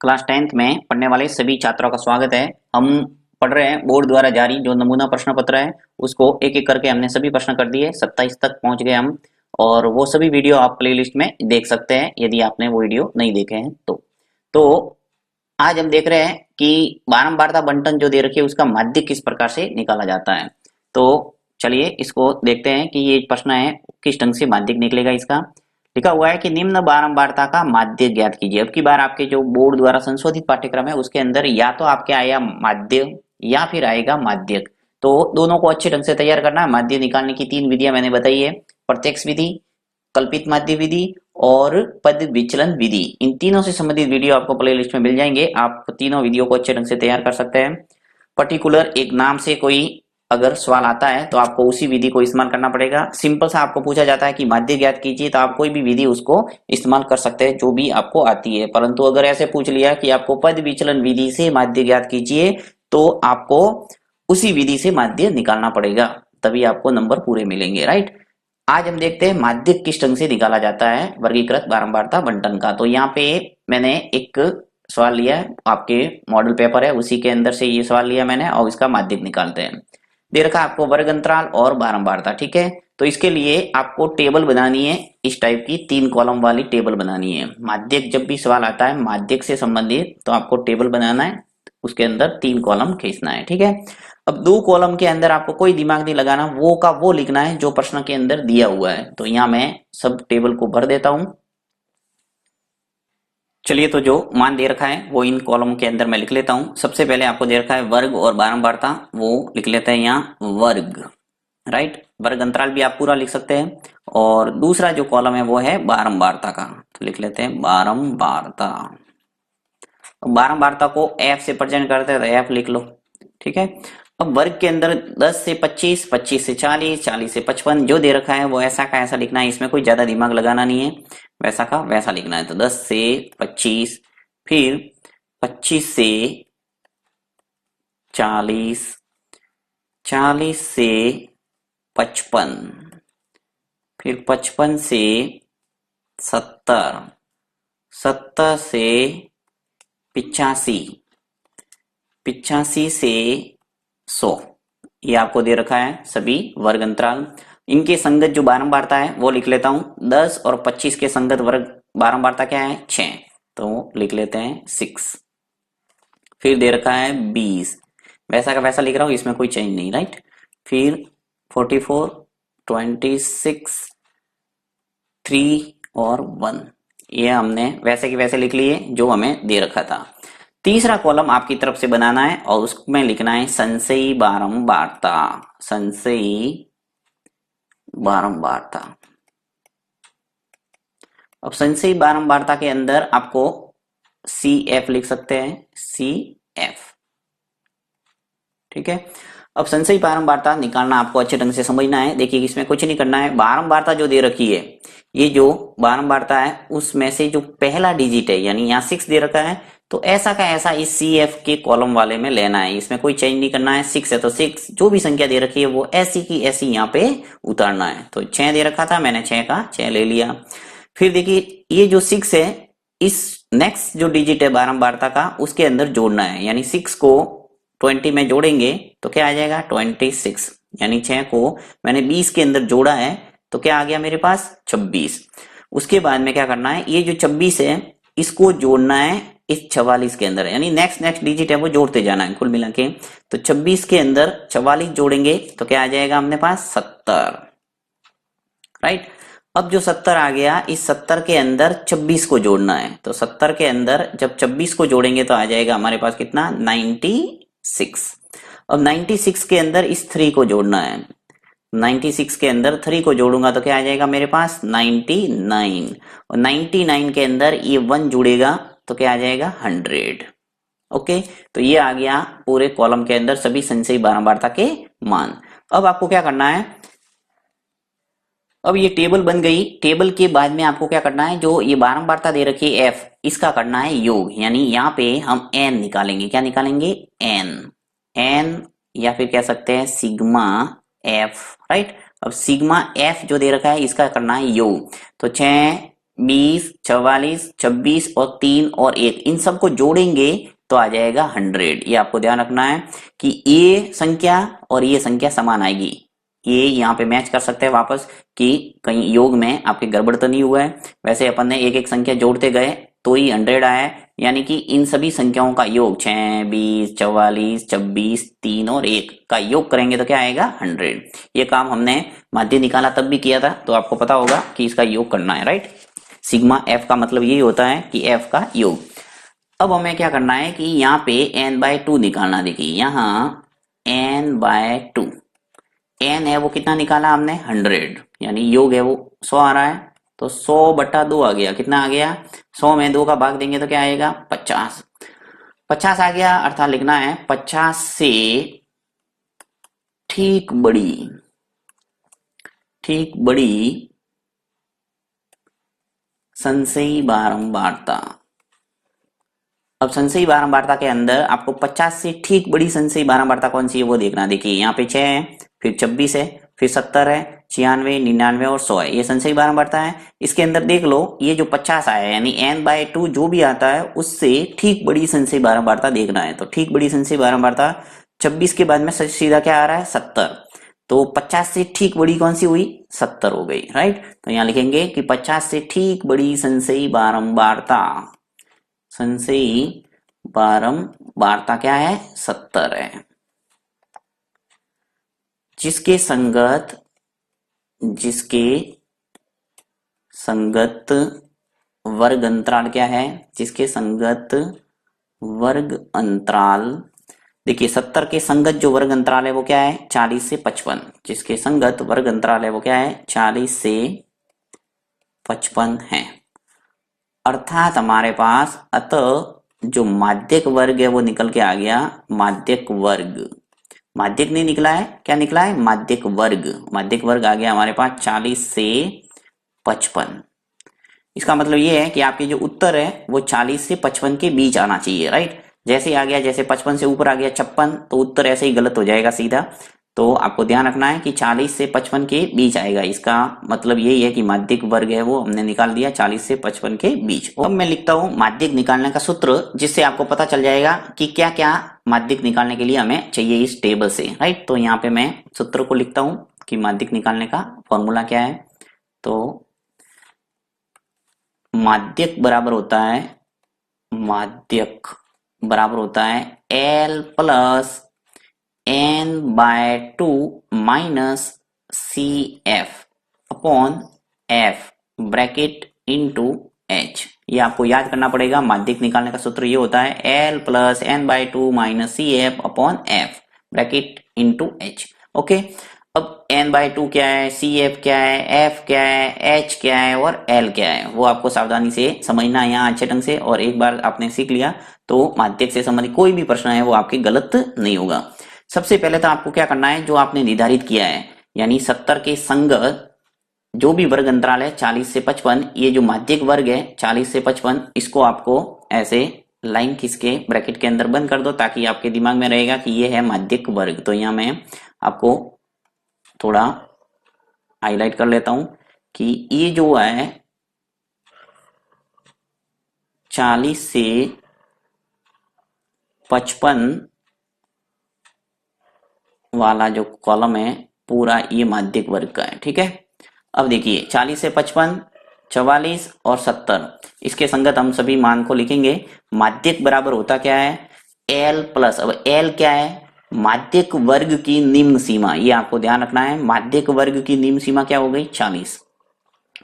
Class 10th में पढ़ने वाले सभी छात्रों का स्वागत है। हम पढ़ रहे हैं बोर्ड द्वारा जारी जो नमूना प्रश्न पत्र है उसको एक एक करके हमने सभी प्रश्न कर दिए। 27 तक पहुंच गए हम और वो सभी वीडियो आप प्लेलिस्ट में देख सकते हैं यदि आपने वो वीडियो नहीं देखे हैं तो आज हम देख रहे हैं कि बारंबारता बंटन जो दे रखी है उसका माध्य किस प्रकार से निकाला जाता है। तो चलिए इसको देखते हैं कि ये प्रश्न है किस ढंग से माध्यक निकलेगा। इसका लिखा हुआ है कि निम्न बारंबारता का माध्य ज्ञात कीजिए। अब की बार आपके जो बोर्ड द्वारा संशोधित पाठ्यक्रम है उसके अंदर या तो आपके आया माध्य या फिर आएगा माध्यक। तो दोनों को अच्छे ढंग से तैयार करना है। माध्य निकालने की 3 विधियां मैंने बताई है, प्रत्यक्ष विधि, कल्पित माध्य विधि और पद विचलन विधि। इन तीनों से संबंधित वीडियो आपको प्ले लिस्ट में मिल जाएंगे। आप तीनों वीडियो को अच्छे ढंग से तैयार कर सकते हैं। पर्टिकुलर एक नाम से कोई अगर सवाल आता है तो आपको उसी विधि को इस्तेमाल करना पड़ेगा। सिंपल सा आपको पूछा जाता है कि माध्य ज्ञात कीजिए तो आप कोई भी विधि उसको इस्तेमाल कर सकते हैं जो भी आपको आती है। परंतु अगर ऐसे पूछ लिया कि आपको पद विचलन विधि से माध्य ज्ञात कीजिए तो आपको उसी विधि से माध्य निकालना पड़ेगा, तभी आपको नंबर पूरे मिलेंगे। राइट, आज हम देखते हैं माध्य किस ढंग से निकाला जाता है वर्गीकृत बारंबारता बंटन का। तो यहाँ पे मैंने एक सवाल लिया है, आपके मॉडल पेपर है उसी के अंदर से ये सवाल लिया मैंने और इसका माध्यक निकालते हैं। दे रखा आपको वर्ग अंतराल और बारंबारता, ठीक है। तो इसके लिए आपको टेबल बनानी है, इस टाइप की 3 कॉलम वाली टेबल बनानी है। माध्यक जब भी सवाल आता है माध्यक से संबंधित तो आपको टेबल बनाना है, उसके अंदर 3 कॉलम खींचना है, ठीक है। अब 2 कॉलम के अंदर आपको कोई दिमाग नहीं लगाना, वो का वो लिखना है जो प्रश्न के अंदर दिया हुआ है। तो यहाँ मैं सब टेबल को भर देता हूं। चलिए, तो जो मान दे रखा है वो इन कॉलम के अंदर मैं लिख लेता हूं। सबसे पहले आपको दे रखा है वर्ग और बारंबारता, वो लिख लेते हैं यहाँ वर्ग। राइट, वर्ग अंतराल भी आप पूरा लिख सकते हैं। और दूसरा जो कॉलम है वो है बारंबारता का, तो लिख लेते हैं बारंबारता। बारंबारता को एफ से प्रेजेंट करते हैं तो एफ लिख लो, ठीक है। अब वर्ग के अंदर 10 से 25, 25 से 40, 40 से 55 जो दे रखा है वो ऐसा का ऐसा लिखना है। इसमें कोई ज्यादा दिमाग लगाना नहीं है, वैसा का वैसा लिखना है। तो 10 से 25, फिर 25 से 40, 40 से 55, फिर 55 से 70, 70 से 85, 85 से 100। ये आपको दे रखा है सभी वर्ग अंतराल। इनके संगत जो बारंबारता है वो लिख लेता हूं। 10 और 25 के संगत वर्ग बारंबारता क्या है? 6, तो लिख लेते हैं 6। फिर दे रखा है 20, वैसा का वैसा लिख रहा हूं, इसमें कोई चेंज नहीं। राइट, फिर 44, 26, 3 और 1, ये हमने वैसे के वैसे लिख लिए जो हमें दे रखा था। तीसरा कॉलम आपकी तरफ से बनाना है और उसमें लिखना है संशयी बारंबारता। संशयी बारंबारता। अब संशयी बारंबारता के अंदर आपको सी एफ लिख सकते हैं, सी एफ, ठीक है। अब संशयी बारंबारता निकालना आपको अच्छे ढंग से समझना है। देखिए इसमें कुछ नहीं करना है, बारंबारता जो दे रखी है, ये जो बारंबारता है उसमें से जो पहला डिजिट है यानी यहाँ 6 दे रखा है तो ऐसा का ऐसा इस सी एफ के कॉलम वाले में लेना है। इसमें कोई चेंज नहीं करना है। 6 है तो 6, जो भी संख्या दे रखी है वो ऐसी की ऐसी यहाँ पे उतारना है। तो 6 दे रखा था, मैंने 6 का 6 ले लिया। फिर देखिए ये जो 6 है इस नेक्स्ट जो डिजिट है बारंबारता का उसके अंदर जोड़ना है, यानी 6 को 20 में जोड़ेंगे तो क्या आ जाएगा? 26, यानी 6 को मैंने 20 के अंदर जोड़ा है तो क्या आ गया मेरे पास? 26। उसके बाद में क्या करना है, ये जो 26 है इसको जोड़ना है इस 44 के अंदर, यानी नेक्स्ट डिजिट है वो जोड़ते जाना है कुल मिला के। तो 26 के अंदर 44 जोड़ेंगे तो क्या आ जाएगा अपने पास? 70। राइट, अब जो 70 आ गया इस 70 के अंदर 26 को जोड़ना है। तो 70 के अंदर जब 26 को जोड़ेंगे तो आ जाएगा हमारे पास कितना? 96। अब 96 के अंदर इस 3 को जोड़ना है। 96 के अंदर 3 को जोड़ूंगा तो क्या आ जाएगा मेरे पास? 99। और 99 के अंदर ये 1 जुड़ेगा तो क्या आ जाएगा? 100। ओके, तो ये आ गया पूरे कॉलम के अंदर सभी संशयी बारंबारता के मान। अब आपको क्या करना है, अब ये टेबल बन गई। टेबल के बाद में आपको क्या करना है, जो ये बारंबारता दे रखी है एफ, इसका करना है योग, यानी यहाँ पे हम एन निकालेंगे। क्या निकालेंगे? एन। एन या फिर कह सकते हैं सिग्मा एफ। राइट, अब सिग्मा एफ जो दे रखा है इसका करना है योग। तो 6 20, 44, 26 और 3 और 1 इन सबको जोड़ेंगे तो आ जाएगा 100। ये आपको ध्यान रखना है कि ये संख्या और ये संख्या समान आएगी। ये यहाँ पे मैच कर सकते हैं वापस कि कहीं योग में आपके गड़बड़ तो नहीं हुआ है। वैसे अपन ने एक एक संख्या जोड़ते गए तो ही 100 आया है, यानी कि इन सभी संख्याओं का योग 6, 20, 44, 26, 3 और 1 का योग करेंगे तो क्या आएगा 100। ये काम हमने माध्य निकाला तब भी किया था, तो आपको पता होगा कि इसका योग करना है, राइट। सिग्मा एफ का मतलब यही होता है कि एफ का योग। अब हमें क्या करना है कि यहाँ पे n/2 निकालना। देखिए यहाँ n/2 n है वो कितना निकाला हमने 100, यानी योग है वो 100 आ रहा है, तो 100/2 आ गया। कितना आ गया 100 में 2 का भाग देंगे तो क्या आएगा 50। 50 आ गया, अर्थात लिखना है 50 से ठीक बड़ी संशयी बारंबारता। अब संशयी बारंबारता के अंदर आपको 50 से ठीक बड़ी संशयी बारंबारता कौन सी है वो देखना। देखिए यहाँ पे 6 है, फिर 26 है, फिर 70 है, 96, 99 और 100 है, ये संशयी बारंबारता है। इसके अंदर देख लो ये जो 50 आया है यानी n/2 जो भी आता है उससे ठीक बड़ी संशयी बारंबारता देखना है। तो ठीक बड़ी संशयी बारंबारता 26 के बाद में सीधा क्या आ रहा है 70, तो 50 से ठीक बड़ी कौन सी हुई 70 हो गई, राइट। तो यहाँ लिखेंगे कि 50 से ठीक बड़ी संशयी बारंबारता क्या है 70 है, जिसके संगत वर्ग अंतराल क्या है, जिसके संगत वर्ग अंतराल। देखिए 70 के संगत जो वर्ग अंतराल है वो क्या है 40 से 55, जिसके संगत वर्ग अंतराल है वो क्या है 40 से 55 है। अर्थात हमारे पास अतः जो माध्यक वर्ग है वो निकल के आ गया माध्यक वर्ग। माध्यक नहीं निकला है, क्या निकला है माध्यक वर्ग। माध्यक वर्ग आ गया हमारे पास 40 से 55। इसका मतलब ये है कि आपके जो उत्तर है वो 40 से 55 के बीच आना चाहिए, राइट। जैसे आ गया, जैसे 55 से ऊपर आ गया 56 तो उत्तर ऐसे ही गलत हो जाएगा सीधा। तो आपको ध्यान रखना है कि 40 से 55 के बीच आएगा। इसका मतलब यही है कि माध्यक वर्ग है वो हमने निकाल दिया 40 से 55 के बीच। अब मैं लिखता हूं माध्यक निकालने का सूत्र, जिससे आपको पता चल जाएगा कि क्या क्या माध्यक निकालने के लिए हमें चाहिए इस टेबल से, राइट। तो यहाँ पे मैं सूत्र को लिखता हूं कि माध्यक निकालने का फॉर्मूला क्या है। तो माध्यक बराबर होता है L plus n/2 minus CF upon F bracket into H। ये आपको याद करना पड़ेगा। माध्यक निकालने का सूत्र ये होता है L plus n/2 minus CF upon F bracket into H। Okay, अब n/2 क्या है, CF क्या है, F क्या है, H क्या है और L क्या है वो आपको सावधानी से समझना है यहाँ अच्छे ढंग से। और एक बार आपने सीख लिया तो माध्यक से संबंधित कोई भी प्रश्न है वो आपके गलत नहीं होगा। सबसे पहले तो आपको क्या करना है, जो आपने निर्धारित किया है यानी 70 के संगत जो भी वर्ग अंतराल है 40 से 55, ये जो माध्यक वर्ग है 40 से 55, इसको आपको ऐसे लाइन खींच के ब्रैकेट के अंदर बंद कर दो ताकि आपके दिमाग में रहेगा कि ये है माध्यक वर्ग। तो यहाँ मैं आपको थोड़ा हाईलाइट कर लेता हूं कि ये जो है 40 से 55 वाला जो कॉलम है पूरा ये माध्यक वर्ग का है, ठीक है। अब देखिए 40 से 55, 44 और 70 इसके संगत हम सभी मान को लिखेंगे। माध्यक बराबर होता क्या है L प्लस, अब L क्या है माध्यक वर्ग की निम्न सीमा, ये आपको ध्यान रखना है। माध्यक वर्ग की निम्न सीमा क्या हो गई 40।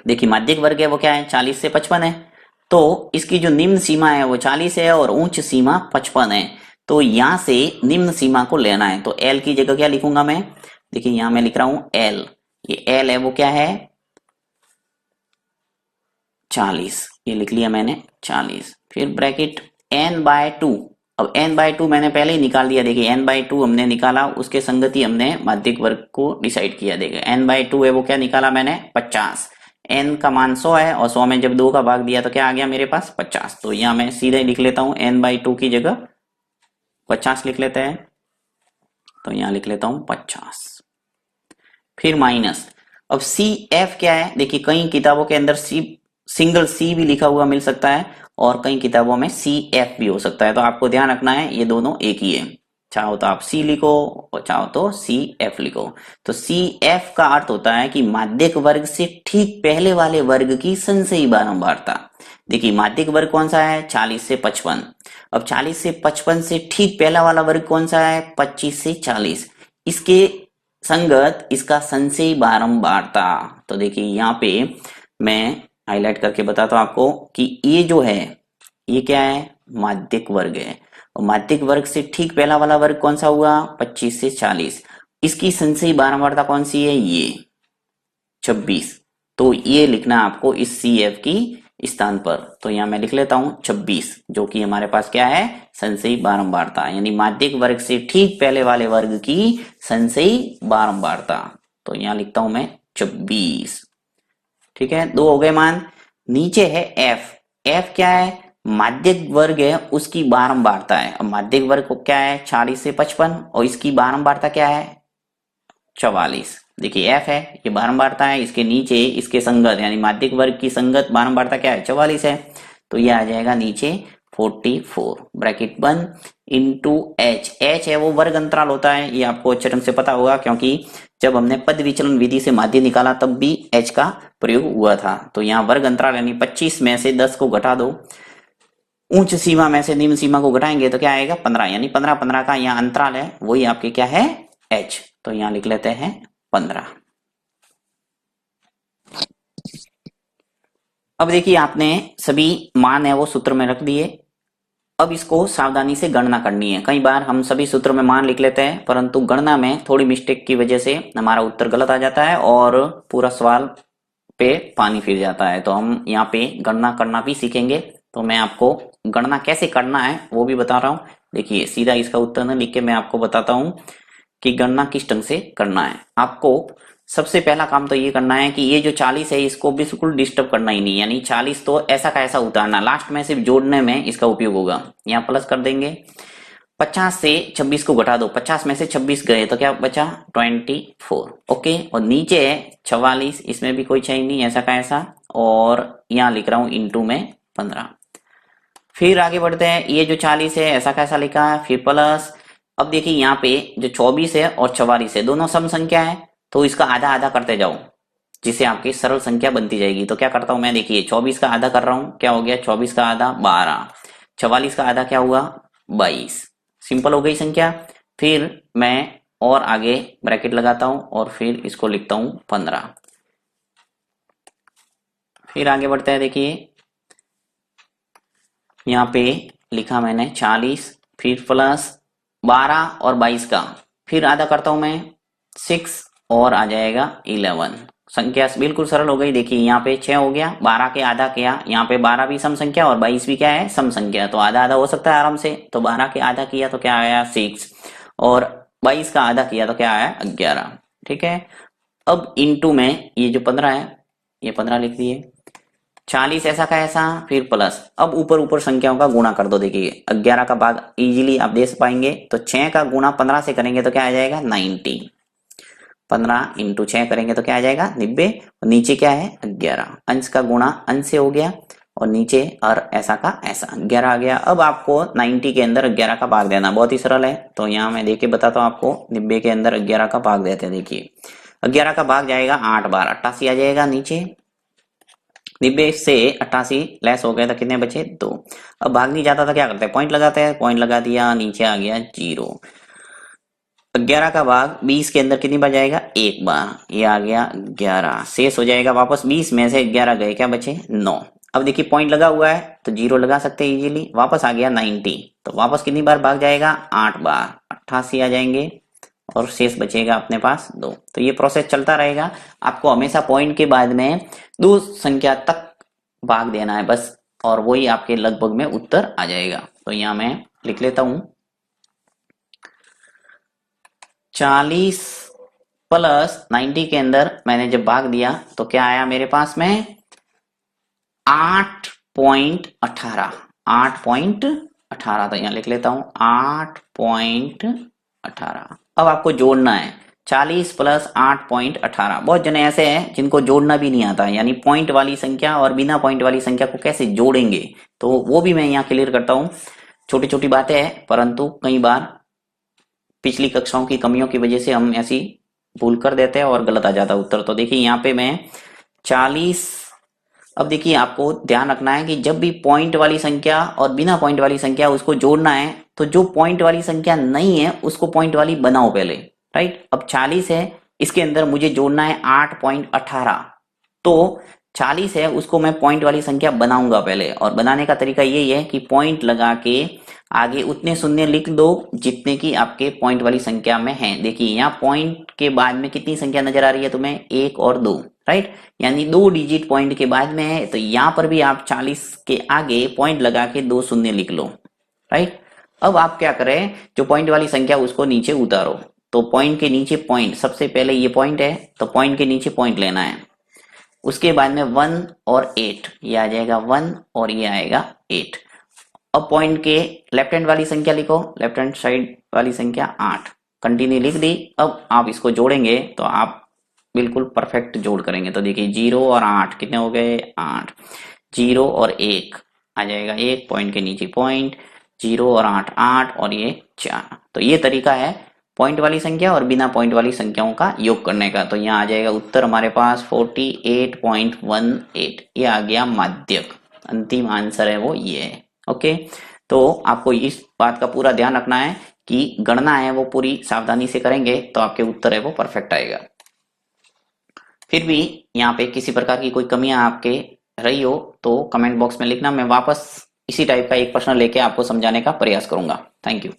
देखिए माध्यक वर्ग है वो क्या है 40 से 55 है, तो इसकी जो निम्न सीमा है वो 40 है और उच्च सीमा 55 है। तो यहां से निम्न सीमा को लेना है, तो L की जगह क्या लिखूंगा मैं, देखिए यहां मैं लिख रहा हूं L, ये L है वो क्या है 40, ये लिख लिया मैंने 40। फिर ब्रैकेट n/2, अब n/2 मैंने पहले ही निकाल दिया। देखिए n/2 हमने निकाला, उसके संगति हमने माध्यक वर्ग को डिसाइड किया। देखिए n/2 है वो क्या निकाला मैंने 50, n का मान 100 है और 100 में जब 2 का भाग दिया तो क्या आ गया मेरे पास 50। तो यहाँ मैं सीधे लिख लेता हूँ n/2 की जगह 50 लिख लेते हैं, तो यहाँ लिख लेता हूँ 50। फिर माइनस, अब CF क्या है, देखिए कई किताबों के अंदर सिंगल सी भी लिखा हुआ मिल सकता है और कई किताबों में सी एफ भी हो सकता है, तो आपको ध्यान रखना है ये दोनों एक ही है। चाहो तो आप सी लिखो और चाहो तो सी एफ लिखो। तो सी एफ का अर्थ होता है कि माध्यक वर्ग से ठीक पहले वाले वर्ग की संचयी बारंबारता। देखिए माध्यक वर्ग कौन सा है, 40 से 55। अब 40 से 55 से ठीक पहला वाला वर्ग कौन सा है, 25 से 40। इसके संगत इसका संचयी बारंबारता। तो देखिए यहाँ पे मैं हाईलाइट करके बताता हूं आपको कि ये जो है ये क्या है, माध्यक वर्ग है। और माध्यक वर्ग से ठीक पहला वाला वर्ग कौन सा हुआ, 25 से 40। इसकी संचयी बारंबारता कौन सी है, ये 26। तो ये लिखना आपको इस सी एफ की स्थान पर। तो यहां मैं लिख लेता हूं 26, जो कि हमारे पास क्या है, संचयी बारंबारता, यानी माध्यक वर्ग से ठीक पहले वाले वर्ग की संचयी बारंबारता। तो यहां लिखता हूं मैं 26। ठीक है, दो हो गए मान। नीचे है एफ। एफ क्या है, माध्यक वर्ग है उसकी बारंबारता है। अब माध्यक वर्ग को क्या है, 40 से 55 और इसकी बारंबारता क्या है, 44। देखिए एफ है, ये बारंबारता है, इसके नीचे इसके संगत यानी माध्यक वर्ग की संगत बारंबारता क्या है, 44 है। तो ये आ जाएगा नीचे 44 ब्रैकेट बंद इंटू एच। एच है वो वर्ग अंतराल होता है, ये आपको अच्छे ढंग से पता होगा क्योंकि जब हमने पद विचलन विधि से माध्य निकाला तब भी एच का प्रयोग हुआ था। तो यहाँ वर्ग अंतराल यानी 25 में से 10 को घटा दो, उच्च सीमा में से निम्न सीमा को घटाएंगे तो क्या आएगा, 15, यानी 15 15 का यहाँ अंतराल है, वही आपके क्या है, एच। तो यहाँ लिख लेते हैं 15। अब देखिए आपने सभी मान है वो सूत्र में रख दिए। अब इसको सावधानी से गणना करनी है। कई बार हम सभी सूत्र में मान लिख लेते हैं परंतु गणना में थोड़ी मिस्टेक की वजह से हमारा उत्तर गलत आ जाता है और पूरा सवाल पे पानी फिर जाता है। तो हम यहाँ पे गणना करना भी सीखेंगे। तो मैं आपको गणना कैसे करना है वो भी बता रहा हूँ। देखिए सीधा इसका उत्तर न लिख के मैं आपको बताता हूँ कि गणना किस ढंग से करना है। आपको सबसे पहला काम तो ये करना है कि ये जो 40 है इसको बिल्कुल डिस्टर्ब करना ही नहीं, यानी 40 तो ऐसा का ऐसा उतारना, लास्ट में सिर्फ जोड़ने में इसका उपयोग होगा। यहाँ प्लस कर देंगे, 50 से 26 को घटा दो, 50 में से 26 गए तो क्या बचा, 24। ओके, और नीचे है 44, इसमें भी कोई चेंज नहीं, ऐसा का ऐसा। और यहाँ लिख रहा हूं इंटू में 15। फिर आगे बढ़ते हैं, ये जो 40 है ऐसा कैसा लिखा है, फिर प्लस। अब देखिए यहाँ पे जो 24 है और 44 है दोनों सम संख्या है, तो इसका आधा आधा करते जाओ जिससे आपकी सरल संख्या बनती जाएगी। तो क्या करता हूं मैं, देखिए 24 का आधा कर रहा हूं, क्या हो गया, 24 का आधा 12, 44 का आधा क्या हुआ, 22। सिंपल हो गई संख्या। फिर मैं और आगे ब्रैकेट लगाता हूं और फिर इसको लिखता हूं 15। फिर आगे बढ़ते हैं, देखिए यहाँ पे लिखा मैंने 40, फिर प्लस 12 और 22 का, फिर आधा करता हूं मैं 6 और आ जाएगा 11। संख्या बिल्कुल सरल हो गई। देखिए यहाँ पे 6 हो गया, 12 के आधा किया, यहाँ पे 12 भी सम संख्या और 22 भी क्या है, सम संख्या, तो आधा आधा हो सकता है आराम से। तो 12 के आधा किया तो क्या आया 6 और 22 का आधा किया तो क्या आया 11। ठीक है, अब इंटू में ये जो 15 है ये 15 लिख दिए, 40 ऐसा का ऐसा, फिर प्लस। अब ऊपर ऊपर संख्याओं का गुणा कर दो। देखिए 11 का भाग इजीली आप दे पाएंगे, तो 6 का गुणा 15 से करेंगे तो क्या आ जाएगा 90। 15 इंटू 6 करेंगे तो क्या आ जाएगा 90, और नीचे क्या है 11। अंश का गुणा अंश से हो गया और नीचे और ऐसा का ऐसा 11 आ गया। अब आपको 90 के अंदर 11 का भाग देना, बहुत ही सरल है। तो यहाँ मैं देख के बताता हूँ आपको, 90 के अंदर 11 का भाग देते हैं। देखिए 11 का भाग जाएगा 8 बार 88 आ जाएगा नीचे, 90 से 88 लेस हो गया तो कितने बचे 2। अब भाग नहीं जाता था क्या करते हैं, पॉइंट लगाते हैं, पॉइंट लगा दिया, नीचे आ गया 0। 11 का भाग 20 के अंदर कितनी बार जाएगा, एक बार, ये आ गया 11, शेष हो जाएगा वापस 20 में से 11 गए, क्या बचे 9। अब देखिए पॉइंट लगा हुआ है तो 0 लगा सकते हैं इजीली, वापस आ गया 90, तो वापस कितनी बार भाग जाएगा 8 बार, 88 आ जाएंगे और शेष बचेगा अपने पास 2। तो ये प्रोसेस चलता रहेगा, आपको हमेशा पॉइंट के बाद में 2 संख्या तक भाग देना है बस, और वही आपके लगभग में उत्तर आ जाएगा। तो यहाँ मैं लिख लेता हूं 40 प्लस 90 के अंदर मैंने जब भाग दिया तो क्या आया मेरे पास में 8.18। 8.18, तो यहाँ लिख लेता हूं 8.18। अब आपको जोड़ना है, 40 प्लस 8.18। बहुत जने ऐसे हैं जिनको जोड़ना भी नहीं आता, यानी पॉइंट वाली संख्या और बिना पॉइंट वाली संख्या को कैसे जोड़ेंगे, तो वो भी मैं यहाँ क्लियर करता हूँ। छोटी छोटी बातें हैं, परंतु कई बार पिछली कक्षाओं की कमियों की वजह से हम ऐसी भूल कर देते हैं और गलत आ जाता है उत्तर। तो देखिए यहाँ पे मैं 40, अब देखिए आपको ध्यान रखना है कि जब भी पॉइंट वाली संख्या और बिना पॉइंट वाली संख्या उसको जोड़ना है, तो जो पॉइंट वाली संख्या नहीं है उसको पॉइंट वाली बनाओ पहले, राइट। अब 40 है, इसके अंदर मुझे जोड़ना है 8.18, तो 40 है उसको मैं पॉइंट वाली संख्या बनाऊंगा पहले, और बनाने का तरीका यही है कि पॉइंट लगा के आगे उतने शून्य लिख दो जितने की आपके पॉइंट वाली संख्या में है। देखिए यहाँ पॉइंट के बाद में कितनी संख्या नजर आ रही है तुम्हें, 1 और 2, राइट, यानी 2 डिजिट पॉइंट के बाद में है। तो यहाँ पर भी आप 40 के आगे पॉइंट लगा के 2 शून्य लिख लो, राइट। अब आप क्या करें, जो पॉइंट वाली संख्या उसको नीचे उतारो, तो पॉइंट के नीचे पॉइंट, सबसे पहले ये पॉइंट है तो पॉइंट के नीचे पॉइंट लेना है, उसके बाद में 1 और 8, ये आ जाएगा 1 और ये आएगा 8। अब पॉइंट के लेफ्ट हैंड वाली संख्या लिखो, लेफ्ट हैंड साइड वाली संख्या 8, कंटिन्यू लिख दी। अब आप इसको जोड़ेंगे तो आप बिल्कुल परफेक्ट जोड़ करेंगे। तो देखिए 0 और 8 कितने हो गए, 8, 0 और 1 आ जाएगा 1, पॉइंट के नीचे पॉइंट, 0 और 8 8 और ये 4। तो ये तरीका है पॉइंट वाली संख्या और बिना पॉइंट वाली संख्याओं का योग करने का। तो यहाँ आ जाएगा उत्तर हमारे पास 48.18, ये आ गया माध्यक, अंतिम आंसर है वो ये है। ओके, तो आपको इस बात का पूरा ध्यान रखना है कि गणना है वो पूरी सावधानी से करेंगे तो आपके उत्तर है वो परफेक्ट आएगा। फिर भी यहाँ पे किसी प्रकार की कोई कमियां आपके रही हो तो कमेंट बॉक्स में लिखना, मैं वापस इसी टाइप का एक प्रश्न लेके आपको समझाने का प्रयास करूंगा। Thank you.